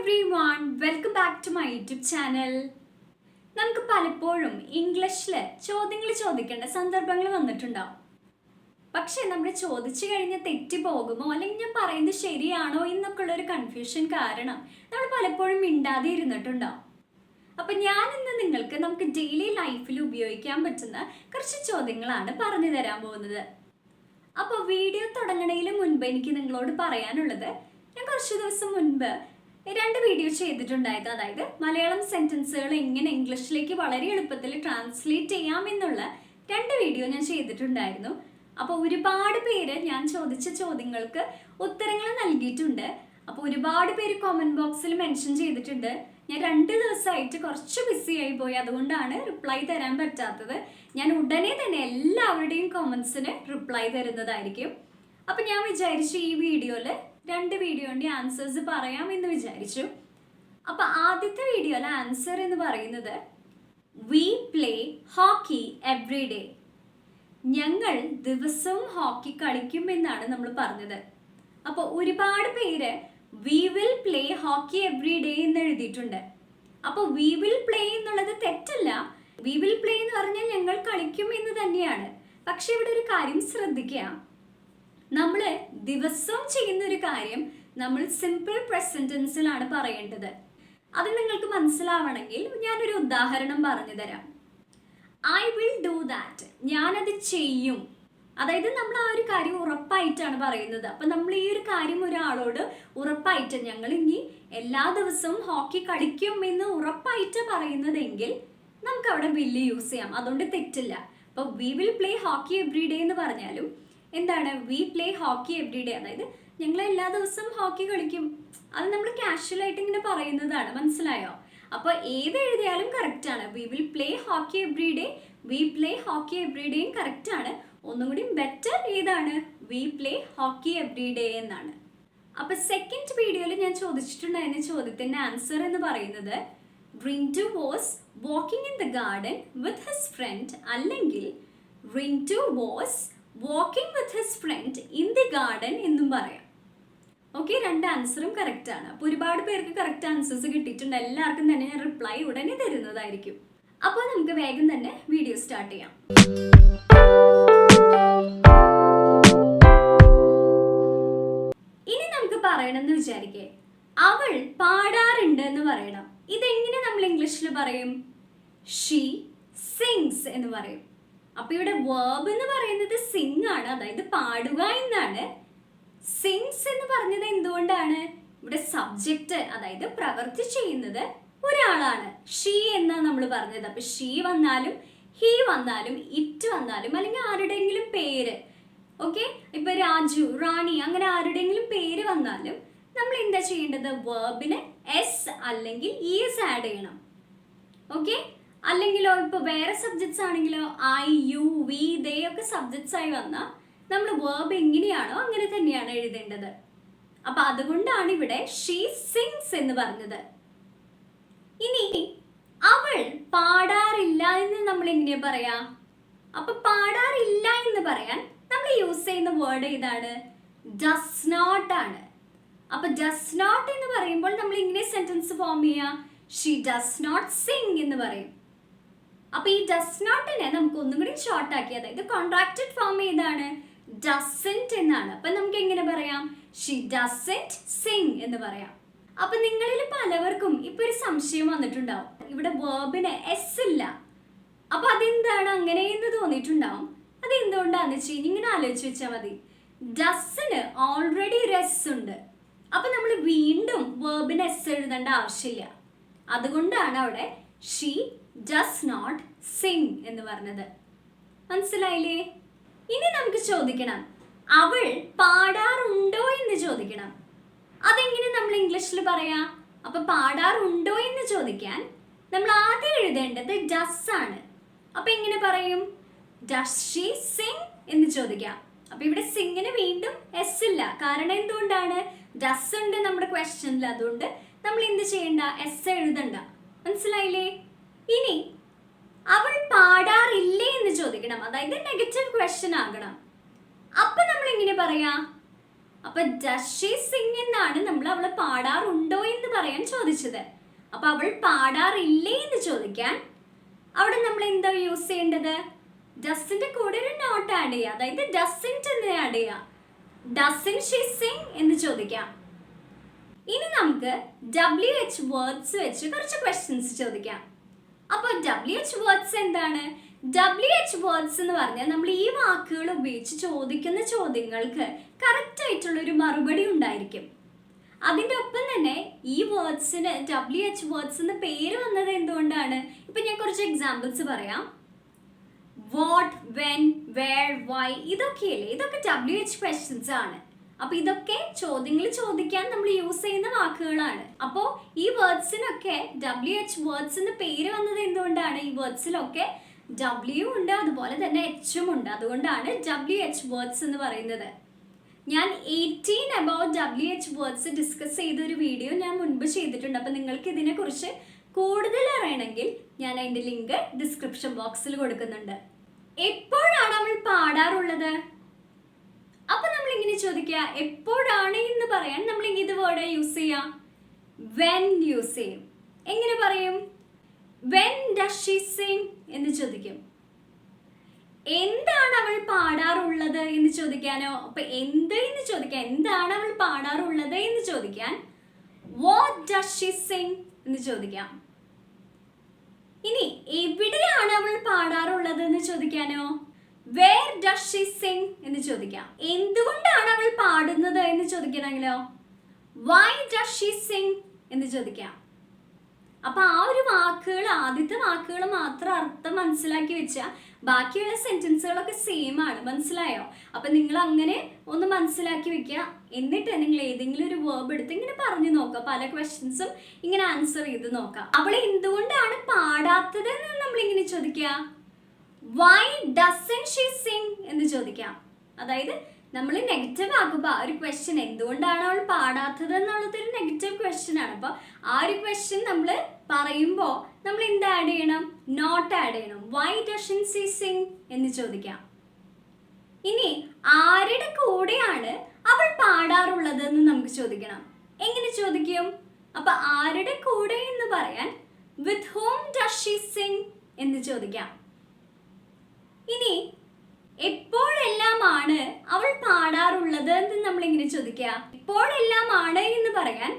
everyone, welcome back to my YouTube channel. നമുക്ക് പലപ്പോഴും ഇംഗ്ലീഷിൽ ചോദ്യങ്ങൾ ചോദിക്കേണ്ട സന്ദർഭങ്ങൾ വന്നിട്ടുണ്ടാവും. പക്ഷേ നമ്മൾ ചോദിച്ചു കഴിഞ്ഞ് തെറ്റി പോകുമോ അല്ലെങ്കിൽ ഞാൻ പറയുന്നത് ശരിയാണോ എന്നൊക്കെയുള്ള ഒരു കൺഫ്യൂഷൻ കാരണം നമ്മൾ പലപ്പോഴും മിണ്ടാതെ ഇരുന്നിട്ടുണ്ടാവും. അപ്പം ഞാൻ ഇന്ന് നിങ്ങൾക്ക് നമുക്ക് ഡെയിലി ലൈഫിൽ ഉപയോഗിക്കാൻ പറ്റുന്ന കുറച്ച് ചോദ്യങ്ങളാണ് പറഞ്ഞു തരാൻ പോകുന്നത്. അപ്പോൾ വീഡിയോ തുടങ്ങുന്നതിന് മുൻപ് എനിക്ക് നിങ്ങളോട് പറയാനുള്ളത്, ഞാൻ കുറച്ച് ദിവസം മുൻപ് 2 വീഡിയോ ചെയ്തിട്ടുണ്ടായിരുന്നു. അതായത് മലയാളം സെൻറ്റൻസുകൾ എങ്ങനെ ഇംഗ്ലീഷിലേക്ക് വളരെ എളുപ്പത്തിൽ ട്രാൻസ്ലേറ്റ് ചെയ്യാമെന്നുള്ള 2 വീഡിയോ ഞാൻ ചെയ്തിട്ടുണ്ടായിരുന്നു. അപ്പോൾ ഒരുപാട് പേര് ഞാൻ ചോദിച്ച ചോദ്യങ്ങൾക്ക് ഉത്തരങ്ങൾ നൽകിയിട്ടുണ്ട്. അപ്പോൾ ഒരുപാട് പേര് കമൻറ്റ് ബോക്സിൽ മെൻഷൻ ചെയ്തിട്ടുണ്ട്. ഞാൻ 2 ദിവസമായിട്ട് കുറച്ച് ബിസി ആയി പോയി, അതുകൊണ്ടാണ് റിപ്ലൈ തരാൻ പറ്റാത്തത്. ഞാൻ ഉടനെ തന്നെ എല്ലാവരുടെയും കമൻസിന് റിപ്ലൈ തരുന്നതായിരിക്കും. അപ്പം ഞാൻ വിചാരിച്ചു ഈ വീഡിയോയിൽ 2 വീഡിയോൻ്റെ ആൻസേഴ്സ് പറയാമെന്ന് വിചാരിച്ചു. അപ്പോൾ ആദ്യത്തെ വീഡിയോയിലെ ആൻസർ എന്ന് പറയുന്നത് V play hockey every day. ഞങ്ങൾ ദിവസവും ഹോക്കി കളിക്കുമെന്നാണ് നമ്മൾ പറഞ്ഞത്. അപ്പോൾ ഒരുപാട് പേര് V will play hockey every day എന്ന് എഴുതിയിട്ടുണ്ട്. അപ്പോൾ വി വിൽ പ്ലേ എന്നുള്ളത് തെറ്റല്ല. വി വിൽ പ്ലേ എന്ന് പറഞ്ഞാൽ ഞങ്ങൾ കളിക്കും എന്ന് തന്നെയാണ്. പക്ഷെ ഇവിടെ ഒരു കാര്യം ശ്രദ്ധിക്കുക, നമ്മൾ ദിവസവും ചെയ്യുന്ന ഒരു കാര്യം നമ്മൾ സിമ്പിൾ പ്രസന്റ് ടെൻസിലാണ് പറയേണ്ടത്. അത് നിങ്ങൾക്ക് മനസ്സിലാവണമെങ്കിൽ ഞാനൊരു ഉദാഹരണം പറഞ്ഞു തരാം. ഐ വിൽ ഡു ദാറ്റ്, ഞാനത് ചെയ്യും. അതായത് നമ്മൾ ആ ഒരു കാര്യം ഉറപ്പായിട്ടാണ് പറയുന്നത്. അപ്പം നമ്മൾ ഈ ഒരു കാര്യം ഒരാളോട് ഉറപ്പായിട്ട് ഞങ്ങൾ ഇനി എല്ലാ ദിവസവും ഹോക്കി കളിക്കും എന്ന് ഉറപ്പായിട്ട് പറയുന്നതെങ്കിൽ നമുക്ക് അവിടെ വില്ല് യൂസ് ചെയ്യാം. അതുകൊണ്ട് തെറ്റില്ല. അപ്പോൾ V will play hockey every day എന്ന് പറഞ്ഞാലും എന്താണ് V play hockey every day, അതായത് ഞങ്ങൾ എല്ലാ ദിവസവും ഹോക്കി കളിക്കും. അത് നമ്മൾ കാഷ്വൽ ആയിട്ട് ഇങ്ങനെ പറയുന്നതാണ്, മനസ്സിലായോ? അപ്പോൾ ഏത് എഴുതിയാലും കറക്റ്റാണ്. We will play hockey every day, we play hockey every ഡേയും കറക്റ്റാണ്. ഒന്നും കൂടി ബെറ്റർ ഏതാണ്? We play hockey every day എന്നാണ്. അപ്പോൾ സെക്കൻഡ് വീഡിയോയിൽ ഞാൻ ചോദിച്ചിട്ടുണ്ടായിരുന്ന ചോദ്യത്തിൻ്റെ ആൻസർ എന്ന് പറയുന്നത് Rintu was walking in the garden with his friend, അല്ലെങ്കിൽ Rintu was walking with his friend in the garden എന്നും പറയാം. ഓക്കെ, 2 ആൻസറും കറക്റ്റ് ആണ്. അപ്പോൾ ഒരുപാട് പേർക്ക് കറക്റ്റ് ആൻസേഴ്സ് കിട്ടിയിട്ടുണ്ട്. എല്ലാവർക്കും തന്നെ ഞാൻ റിപ്ലൈ ഉടനെ തരുന്നതായിരിക്കും. അപ്പോൾ നമുക്ക് വേഗം തന്നെ വീഡിയോ സ്റ്റാർട്ട് ചെയ്യാം. ഇനി നമുക്ക് പറയണമെന്ന് വിചാരിക്കേ, അവൾ പാടാറുണ്ട് എന്ന് പറയണം. ഇതെങ്ങനെ നമ്മൾ ഇംഗ്ലീഷിൽ പറയും? ഷീ സിങ്സ് എന്ന് പറയും. അപ്പൊ ഇവിടെ വേർബ് എന്ന് പറയുന്നത് സിങ് ആണ്, അതായത് പാടുക എന്നാണ്. സിങ്സ് എന്ന് പറഞ്ഞത് എന്തുകൊണ്ടാണ്? ഇവിടെ സബ്ജക്റ്റ്, അതായത് പ്രവൃത്തി ചെയ്യുന്നത് ഒരാളാണ്. ഷീ എന്നാണ് നമ്മൾ പറഞ്ഞത്. അപ്പൊ ഷീ വന്നാലും ഹീ വന്നാലും ഇറ്റ് വന്നാലും അല്ലെങ്കിൽ ആരുടെയെങ്കിലും പേര്, ഓക്കെ, ഇപ്പൊ രാജു, റാണി, അങ്ങനെ ആരുടെയെങ്കിലും പേര് വന്നാലും നമ്മൾ എന്താ ചെയ്യേണ്ടത്? വേർബിന് എസ് അല്ലെങ്കിൽ ഇഎസ് ആഡ് ചെയ്യണം. ഓക്കെ, അല്ലെങ്കിലോ ഇപ്പോൾ വേറെ സബ്ജക്ട്സ് ആണെങ്കിലോ ഐ, യു, വി, ദേ ഒക്കെ സബ്ജക്ട്സ് ആയി വന്നാൽ നമ്മൾ വേർബ് എങ്ങനെയാണോ അങ്ങനെ തന്നെയാണ് എഴുതേണ്ടത്. അപ്പൊ അതുകൊണ്ടാണ് ഇവിടെ ഷീ സിങ്സ് എന്ന് പറഞ്ഞത്. ഇനി അവൾ പാടാറില്ല എന്ന് നമ്മൾ എങ്ങനെയാ പറയാ? അപ്പൊ പാടാറില്ല എന്ന് പറയാൻ നമ്മൾ യൂസ് ചെയ്യുന്ന വേർഡ് ഏതാണ്? ഡസ് നോട്ട് ആണ്. അപ്പൊ ഡസ് നോട്ട് എന്ന് പറയുമ്പോൾ നമ്മൾ ഇങ്ങനെ സെന്റൻസ് ഫോം ചെയ്യാ, ഷീ ഡസ് നോട്ട് സിങ് എന്ന് പറയും. അപ്പൊ ഈ ഡസ് നോട്ടിനെ നമുക്ക് ഒന്നും കൂടി ഷോർട്ട് ആക്കി, അതായത് കോൺട്രാക്റ്റഡ് ഫോം ഏതാണ്? ഡസന്റ് എന്നാണ്. അപ്പൊ നമുക്ക് എങ്ങനെ പറയാം? ഷീ ഡസന്റ് സിങ് എന്ന് പറയാം. അപ്പൊ നിങ്ങളിൽ പലവർക്കും ഇപ്പൊ ഒരു സംശയം വന്നിട്ടുണ്ടാവും, ഇവിടെ വേർബിന് എസ് ഇല്ല. അപ്പൊ അതെന്താണ് അങ്ങനെ എന്ന് തോന്നിയിട്ടുണ്ടാവും. അത് എന്തുകൊണ്ടാന്ന് വെച്ച് കഴിഞ്ഞാൽ ഇങ്ങനെ ആലോചിച്ച് വെച്ചാൽ മതി. ഡസിന് ഓൾറെഡി ഒരു എസ് ഉണ്ട്. അപ്പൊ നമ്മൾ വീണ്ടും വേർബിന് എസ് എഴുതേണ്ട ആവശ്യമില്ല. അതുകൊണ്ടാണ് അവിടെ ഷീ ഡസ് നോട്ട് സിങ് എന്ന് പറഞ്ഞത്. മനസ്സിലായില്ലേ? ഇനി നമുക്ക് ചോദിക്കണം, അവൾ പാടാറുണ്ടോ എന്ന് ചോദിക്കണം. അതെങ്ങനെ നമ്മൾ ഇംഗ്ലീഷിൽ പറയാ? അപ്പൊ പാടാറുണ്ടോ എന്ന് ചോദിക്കാൻ നമ്മൾ ആദ്യം എഴുതേണ്ടത് ഡസ് ആണ്. അപ്പൊ എങ്ങനെ പറയും? ഡസ് ഷീ സിങ് എന്ന് ചോദിക്കാം. അപ്പൊ ഇവിടെ സിങ്ങിന് വീണ്ടും എസ് ഇല്ല. കാരണം എന്തുകൊണ്ടാണ്? ഡസ് ഉണ്ട് നമ്മുടെ ക്വസ്റ്റ്യനിൽ. അതുകൊണ്ട് നമ്മൾ എന്ത് ചെയ്യണ്ട? എസ് എഴുതണ്ട. മനസ്സിലായില്ലേ? ഇനി അവൾ പാടാറില്ലേ എന്ന് ചോദിക്കണം, അതായത് നെഗറ്റീവ് ക്വസ്റ്റ്യൻ ആകണം. അപ്പൊ നമ്മൾ എങ്ങനെ പറയാ? അപ്പൊ ഡസ് ഷീ സിങ് എന്നാണ് നമ്മൾ അവളെ പാടാറുണ്ടോ എന്ന് പറയാൻ ചോദിച്ചത്. അപ്പൊ അവൾ പാടാറില്ലേ എന്ന് ചോദിക്കാൻ അവിടെ നമ്മൾ എന്താ യൂസ് ചെയ്യേണ്ടത്? ഡസിന്റെ കൂടെ ഒരു നോട്ട് ആഡ് ചെയ്യുക, അതായത് ഡസിന്റ് എന്ന് ആഡ് ചെയ്യുക. ഡസിൻ ഷീ സിംഗ് എന്ന് ചോദിക്കാം. ഇനി നമുക്ക് WH വേർഡ്സ് വെച്ച് കുറച്ച് ക്വസ്റ്റ്യൻസ് ചോദിക്കാം. അപ്പോൾ WH വേർഡ്സ് എന്താണ്? WH വേർഡ്സ് എന്ന് പറഞ്ഞാൽ നമ്മൾ ഈ വാക്കുകൾ ഉപയോഗിച്ച് ചോദിക്കുന്ന ചോദ്യങ്ങൾക്ക് കറക്റ്റ് ആയിട്ടുള്ള ഒരു മറുപടി ഉണ്ടായിരിക്കും. അതിൻ്റെ ഒപ്പം തന്നെ ഈ വേർഡ്സിന് WH വേർഡ്സ് എന്ന് പേര് വന്നത് എന്തുകൊണ്ടാണ്? ഇപ്പൊ ഞാൻ കുറച്ച് എക്സാമ്പിൾസ് പറയാം. വാട്ട്, വെൻ, വേർ, വൈ, ഇതൊക്കെയല്ലേ, ഇതൊക്കെ WH ക്വസ്റ്റ്യൻസ് ആണ്. അപ്പൊ ഇതൊക്കെ ചോദ്യങ്ങൾ ചോദിക്കാൻ നമ്മൾ യൂസ് ചെയ്യുന്ന വാക്കുകളാണ്. അപ്പോൾ ഈ വേർഡ്സിനൊക്കെ WH വേർഡ്സ് എന്ന് പേര് വന്നത് എന്തുകൊണ്ടാണ്? ഈ വേർഡ്സിലൊക്കെ W ഉണ്ട്, അതുപോലെ തന്നെ H ഉണ്ട്. അതുകൊണ്ടാണ് WH വേർഡ്സ് എന്ന് പറയുന്നത്. ഞാൻ 18 about WH വേർഡ്സ് ഡിസ്കസ് ചെയ്ത ഒരു വീഡിയോ ഞാൻ മുൻപ് ചെയ്തിട്ടുണ്ട്. അപ്പൊ നിങ്ങൾക്ക് ഇതിനെ കുറിച്ച് കൂടുതൽ അറിയണമെങ്കിൽ ഞാൻ അതിന്റെ ലിങ്ക് ഡിസ്ക്രിപ്ഷൻ ബോക്സിൽ കൊടുക്കുന്നുണ്ട്. എപ്പോഴാണ് അവൾ പാടാറുള്ളത്? അപ്പൊ നമ്മൾ ഇങ്ങനെ ചോദിക്കുക, എപ്പോഴാണ് എന്ന് പറയാൻ നമ്മൾ ഇത് വേർഡ് യൂസ് ചെയ്യാം, വെൻ യൂസ് ചെയ്യും. എങ്ങനെ പറയും? വെൻ ഡസ് ഷീ സിംഗ് എന്ന് ചോദിക്കും. എന്താണ് അവൾ പാടാറുള്ളത് എന്ന് ചോദിക്കാനോ, അപ്പൊ എന്ത് എന്ന് ചോദിക്കാൻ, എന്താണ് അവൾ പാടാറുള്ളത് എന്ന് ചോദിക്കാൻ വാട്ട് ഡസ് ഷീ സിംഗ് എന്ന് ചോദിക്കാം. ഇനി എവിടെയാണ് അവൾ പാടാറുള്ളത് എന്ന് ചോദിക്കാനോ വേർ ഡസ് ഷീ സിംഗ് എന്ന് ചോദിക്കാം. എന്തുകൊണ്ടാണ് അവൾ പാടുന്നത് എന്ന് ചോദിക്കണമെങ്കിലോ വൈ ഡസ് ഷീ സിംഗ് എന്ന് ചോദിക്കാം. അപ്പൊ ആ ഒരു വാക്കുകൾ, ആദ്യത്തെ വാക്കുകൾ മാത്രം അർത്ഥം മനസ്സിലാക്കി വെച്ചാൽ ബാക്കിയുള്ള സെന്റൻസുകളൊക്കെ സെയിം ആണ്. മനസ്സിലായോ? അപ്പൊ നിങ്ങൾ അങ്ങനെ ഒന്ന് മനസ്സിലാക്കി വെക്കുക. എന്നിട്ട് നിങ്ങൾ ഏതെങ്കിലും ഒരു വേർബ് എടുത്ത് ഇങ്ങനെ പറഞ്ഞു നോക്കുക. പല ക്വസ്റ്റ്യൻസും ഇങ്ങനെ ആൻസർ ചെയ്ത് നോക്കാം. അവൾ എന്തുകൊണ്ടാണ് പാടാത്തത് എന്ന് നമ്മൾ ഇങ്ങനെ ചോദിക്കുക, വൈ ഡസൻ ഷീ സിംഗ് എന്ന് ചോദിക്കാം. അതായത് നമ്മൾ നെഗറ്റീവ് ആക്കുമ്പോൾ ആ ഒരു ക്വസ്റ്റ്യൻ, എന്തുകൊണ്ടാണ് അവൾ പാടാത്തത് എന്നുള്ളത് ഒരു നെഗറ്റീവ് ക്വസ്റ്റ്യൻ ആണ്. അപ്പോൾ ആ ഒരു ക്വസ്റ്റ്യൻ നമ്മൾ പറയുമ്പോൾ നമ്മൾ എന്ത് ആഡ് ചെയ്യണം? നോട്ട് ആഡ് ചെയ്യണം. വൈ ഡസൻ ഷീ സിംഗ് എന്ന് ചോദിക്കാം. ഇനി ആരുടെ കൂടെയാണ് അവൾ പാടാറുള്ളത് എന്ന് നമുക്ക് ചോദിക്കണം. എങ്ങനെ ചോദിക്കും? അപ്പൊ ആരുടെ കൂടെ എന്ന് പറയാൻ വിത്ത് ഹൂം ഡസ് ഷീ സിംഗ് എന്ന് ചോദിക്കാം. ഇനി എപ്പോഴെല്ലാമാണ് അവൾ പാടാറുള്ളത് എന്ന് നമ്മൾ ഇങ്ങനെ ചോദിക്കുക. എപ്പോഴെല്ലാമാണ് എന്ന് പറയാൻ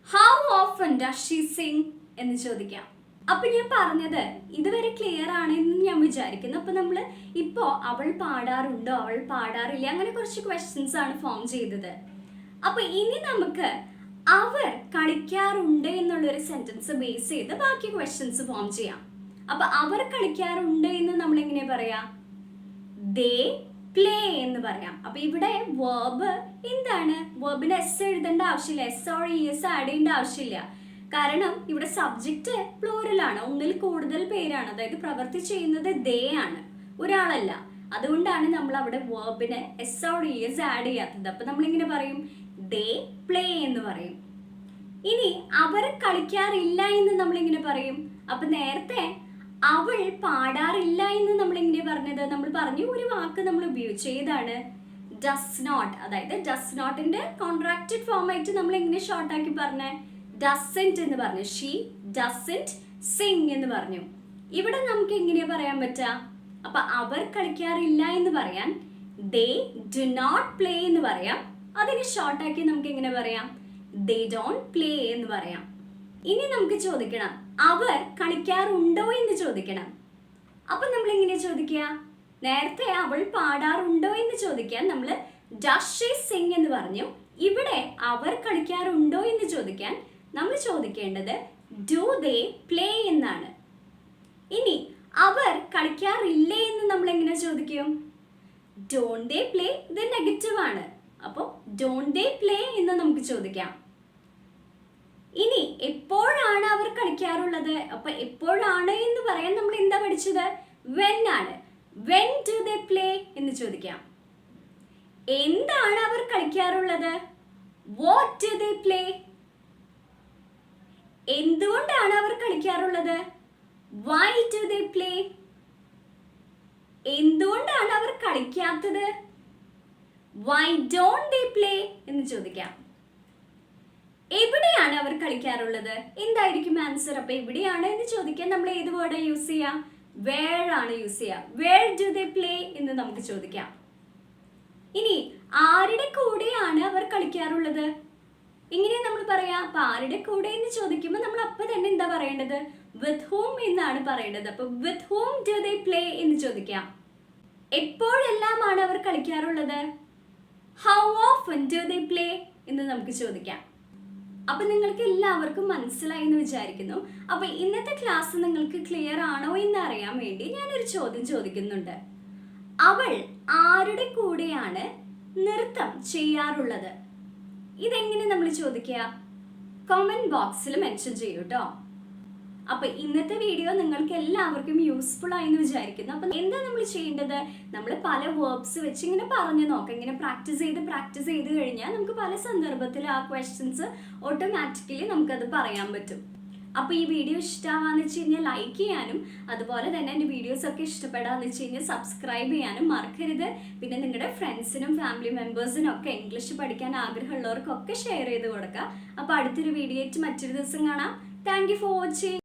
how often does she Singh എന്ന് ചോദിക്കാം. അപ്പൊ ഞാൻ പറഞ്ഞത് ഇതുവരെ ക്ലിയർ ആണെന്ന് ഞാൻ വിചാരിക്കുന്നു. അപ്പൊ നമ്മൾ ഇപ്പോ അവൾ പാടാറുണ്ടോ, അവൾ പാടാറില്ല, അങ്ങനെ കുറച്ച് ക്വസ്റ്റ്യൻസ് ആണ് ഫോം ചെയ്തത്. അപ്പൊ ഇനി നമുക്ക് അവർ കളിക്കാറുണ്ട് എന്നുള്ളൊരു സെന്റൻസ് ബേസ് ചെയ്ത് ബാക്കി ക്വസ്റ്റ്യൻസ് ഫോം ചെയ്യാം. അപ്പൊ അവർ കളിക്കാറുണ്ട് എന്ന് നമ്മൾ എങ്ങനെ പറയാ? they play എന്ന് പറയാം. അപ്പൊ ഇവിടെ വേർബ് എന്താണ്? വേർബിന് എസ് എഴുതേണ്ട ആവശ്യമില്ല, എസ് ഓർ എസ് ആഡ് ചെയ്യേണ്ട ആവശ്യമില്ല. കാരണം ഇവിടെ സബ്ജക്റ്റ് പ്ലൂറൽ ആണ്, ഒന്നിൽ കൂടുതൽ പേരാണ്. അതായത് പ്രവൃത്തി ചെയ്യുന്നത് ദേ ആണ്, ഒരാളല്ല. അതുകൊണ്ടാണ് നമ്മൾ അവിടെ വേർബിന് എസ് ഓർ എസ് ആഡ് ചെയ്യാത്തത്. അപ്പൊ നമ്മൾ ഇങ്ങനെ പറയും they play എന്ന് പറയും. ഇനി അവർ കളിക്കാറില്ല എന്ന് നമ്മൾ ഇങ്ങനെ പറയും. അപ്പൊ നേരത്തെ അവൾ പാടാറില്ല എന്ന് നമ്മൾ എങ്ങനെ പറഞ്ഞത്? നമ്മൾ പറഞ്ഞു ഒരു വാക്ക് നമ്മൾ ഉപയോഗിച്ചു, ഏതാണ്? Does not. അതായത് ഡസ് നോട്ടിന്റെ കോൺട്രാക്റ്റഡ് ഫോം ആയിട്ട് നമ്മൾ എങ്ങനെ ഷോർട്ട് ആക്കി പറഞ്ഞേ? ഡസന്റ് എന്ന് പറഞ്ഞു. ഷീ ഡസന്റ് സിംഗ് എന്ന് പറഞ്ഞു. ഇവിടെ നമുക്ക് എങ്ങനെയാ പറയാൻ പറ്റുക? അപ്പൊ അവർ കളിക്കാറില്ല എന്ന് പറയാൻ they do not play എന്ന് പറയാം. അതിനെ ഷോർട്ട് ആക്കി നമുക്ക് എങ്ങനെ പറയാം? they don't play എന്ന് പറയാം. ഇനി നമുക്ക് ചോദിക്കണം, അവർ കളിക്കാറുണ്ടോ എന്ന് ചോദിക്കണം. അപ്പൊ നമ്മൾ എങ്ങനെ ചോദിക്കുക? നേരത്തെ അവൾ പാടാറുണ്ടോ എന്ന് ചോദിക്കാൻ നമ്മൾ ഡസ് ഷീ സിംഗ് എന്ന് പറഞ്ഞു. ഇവിടെ അവർ കളിക്കാറുണ്ടോ എന്ന് ചോദിക്കാൻ നമ്മൾ ചോദിക്കേണ്ടത് ഡു ദേ പ്ലേ എന്നാണ്. ഇനി അവർ കളിക്കാറില്ലേ എന്ന് നമ്മൾ എങ്ങനെ ചോദിക്കും? Don't they play. ഇത് നെഗറ്റീവ് ആണ്. അപ്പോൾ ഡോണ്ട് ദേ പ്ലേ എന്ന് നമുക്ക് ചോദിക്കാം. ഇനി എപ്പോഴാണ് അവർ കളിക്കാറുള്ളത്? അപ്പൊ എപ്പോഴാണ് എന്ന് പറയാൻ നമ്മൾ എന്താ പഠിച്ചത്? വെൻ ആണ്. വെൻ ഡു ദേ പ്ലേ എന്ന് ചോദിക്കാം. എന്താണ് അവർ കളിക്കാറുള്ളത്? What do they play. എന്തുകൊണ്ടാണ് അവർ കളിക്കാറുള്ളത്? Why do they play. എന്തുകൊണ്ടാണ് അവർ കളിക്കാത്തത്? വൈ ഡോണ്ട് ദേ പ്ലേ എന്ന് ചോദിക്കാം. എവിടെയാണ് അവർ കളിക്കാറുള്ളത്? എന്തായിരിക്കും ആൻസർ? അപ്പൊ എവിടെയാണ് എന്ന് ചോദിക്കാൻ നമ്മൾ ഏത് വേർഡ് യൂസ് ചെയ്യാം? വേർ ആണ് യൂസ് ചെയ്യാം. വേർ ഡു ദേ പ്ലേ എന്ന് നമുക്ക് ചോദിക്കാം. ഇനി ആരുടെ കൂടെയാണ് അവർ കളിക്കാറുള്ളത്? ഇങ്ങനെ നമ്മൾ പറയാം. അപ്പൊ ആരുടെ കൂടെ എന്ന് ചോദിക്കുമ്പോൾ നമ്മൾ അപ്പൊ തന്നെ എന്താ പറയേണ്ടത്? വിത്ത് ഹൂം എന്നാണ് പറയേണ്ടത്. അപ്പൊ വിത്ത് ഹൂം ഡു ദേ പ്ലേ എന്ന് ചോദിക്കാം. എപ്പോഴെല്ലാമാണ് അവർ കളിക്കാറുള്ളത്? How often do they play എന്ന് നമുക്ക് ചോദിക്കാം. അപ്പൊ നിങ്ങൾക്ക് എല്ലാവർക്കും മനസ്സിലായി എന്ന് വിചാരിക്കുന്നു. അപ്പൊ ഇന്നത്തെ ക്ലാസ് നിങ്ങൾക്ക് ക്ലിയർ ആണോ എന്ന് അറിയാൻ വേണ്ടി ഞാനൊരു ചോദ്യം ചോദിക്കുന്നുണ്ട്. അവൾ ആരുടെ കൂടെയാണ് നൃത്തം ചെയ്യാറുള്ളത്? ഇതെങ്ങനെ നമ്മൾ ചോദിക്കുക? കമന്റ് ബോക്സിൽ മെൻഷൻ ചെയ്യൂ കേട്ടോ. അപ്പൊ ഇന്നത്തെ വീഡിയോ നിങ്ങൾക്ക് എല്ലാവർക്കും യൂസ്ഫുൾ ആയി എന്ന് വിചാരിക്കുന്നു. അപ്പൊ എന്താ നമ്മൾ ചെയ്യേണ്ടത്? നമ്മൾ പല വേർബ്സ് വെച്ച് ഇങ്ങനെ പറഞ്ഞു നോക്കാം. ഇങ്ങനെ പ്രാക്ടീസ് ചെയ്ത് കഴിഞ്ഞാൽ നമുക്ക് പല സന്ദർഭത്തിൽ ആ ക്വസ്റ്റ്യൻസ് ഓട്ടോമാറ്റിക്കലി നമുക്കത് പറയാൻ പറ്റും. അപ്പൊ ഈ വീഡിയോ ഇഷ്ടമാണെന്ന് വെച്ച് കഴിഞ്ഞാൽ ലൈക്ക് ചെയ്യാനും അതുപോലെ തന്നെ എൻ്റെ വീഡിയോസ് ഒക്കെ ഇഷ്ടപ്പെടാന്ന് വെച്ച് കഴിഞ്ഞാൽ സബ്സ്ക്രൈബ് ചെയ്യാനും മറക്കരുത്. പിന്നെ നിങ്ങളുടെ ഫ്രണ്ട്സിനും ഫാമിലി മെമ്പേഴ്സിനും ഒക്കെ ഇംഗ്ലീഷ് പഠിക്കാൻ ആഗ്രഹമുള്ളവർക്കൊക്കെ ഷെയർ ചെയ്ത് കൊടുക്കുക. അപ്പൊ അടുത്തൊരു വീഡിയോ ആയിട്ട് മറ്റൊരു ദിവസം കാണാം. Thank you for watching.